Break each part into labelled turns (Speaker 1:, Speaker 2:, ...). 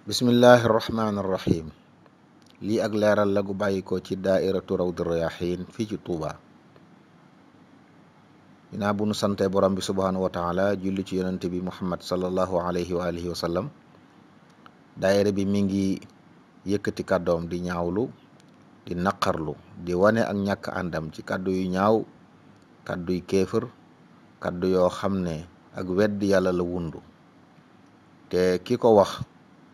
Speaker 1: bismillahi irrahmani irrahim. lii ak leeral la gu bàyyi ko ci daairatu rawdu rayahin fii ci Tuuba. dinaa bu nu sante borom bi subhanahu wa taala julli ci yonente bi muhammad sallallahu alayhi wa alihi wa sallam. daaira bi mi ngi yëkkati kàddoom di ñaawlu, di naqarlu, di wane ak ñàkk àndam ci kàddu yu ñaaw, kàddu yu kéefër, kàddu yoo xam ne ak wedd yàlla la wundu te ki ko wax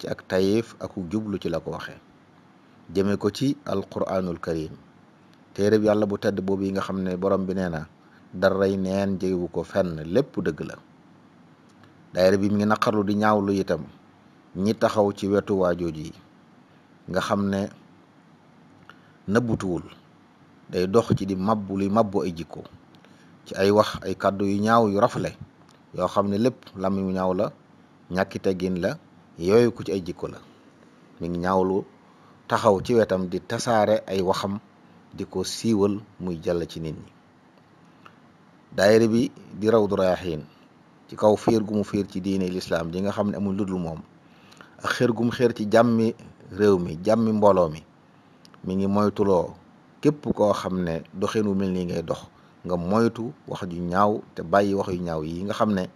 Speaker 1: ci ak tayif ak jublu ci la ko waxee, jëme ko ci alquranul karim, téereb yàlla bu tedd boobu yi nga xam ne borom bi nee na daray neen jegewu ko fenn, lépp dëgg la. daayira bi mi ngi naqarlu di ñaawlu itam ñi taxaw ci wetu waajooji yi nga xam ne nëbbutuwul, day dox ci di mabbu luy mabbu ay jikko ci ay wax, ay kàddu yu ñaaw yu rafle yoo xam ne lépp làmmiñ mu ñaaw la, ñàkki teggin la, yooyu ku ci ay jikko la. mi ngi ñaawlu taxaw ci wetam di tasaare ay waxam, di ko siiwal muy jàll ci nit ñi. daayira bi di rawdu rayahin ci kaw fiir gu mu fiir ci diine lislaam ji nga xam ne amul ludul moom, ak xër gu mu xër ci jàmmi réew mi, jàmmi mbooloo mi ngi moytuloo képp koo xam ne doxinu mel nii ngay dox nga moytu wax ju ñaaw te bàyyi wax yu ñaaw yi nga xam ne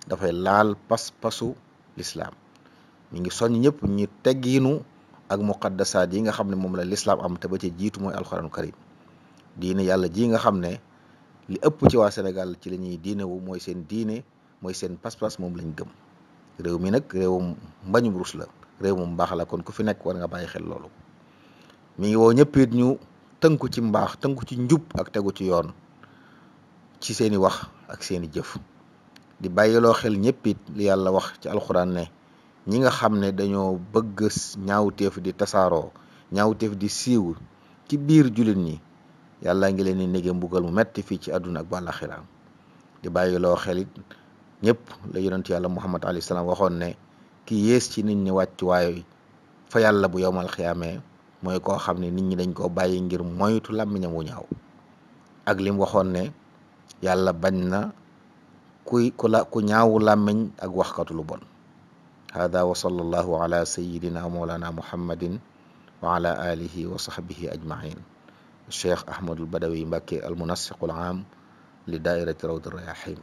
Speaker 1: dafay laal pas-pasu lislaam. mi ngi soññ ñëpp ñu teggiinu ak muqaddasaat yi nga xam ne moom la lislaam am te ba ci jiitu mooy alxuraanu karim. diine yàlla ji nga xam ne li ëpp ci waa Sénégal ci la ñuy diine wu mooy seen diine, mooy seen pas-pas, moom lañ gëm. réew mi nag réewum mbañum rus la, réew mu mbaax la, kon ku fi nekk war nga bàyyi xel loolu. mi ngi woo ñëpp it ñu tënku ci mbaax, tënku ci njub ak tegu ci yoon ci seeni wax ak seeni jëf. di bàyyiloo xel ñëpp it li yàlla wax ci alxuraan ne ñi nga xam ne dañoo bëgg ñaawteef di tasaaroo, ñaawteef di siiw ci biir jullit ñi, yàlla ngi leen di nege mbugal mu metti fii ci àdduna ak bàllaxira. di bàyyiloo xel it ñëpp la yonent yàlla muhammad alayhi salaam waxoon ne ki yées ci nit ñi wàcc waaye fa yàlla bu yowmal xiyaamee mooy koo xam ne nit ñi dañ koo bàyyi ngir moytu làmmiñam wu ñaaw, ak lim waxoon ne yàlla bañ na ku ñaawu làmmiñ ak waxkatu lu bon. hada wa sallallahu ala sayidina mawlana muhammadin wa ala alihi wa sahbihi ajmain. cheikh ahmadul badawi mbàkke al munassiqul aam li daairati rawdu rayahin.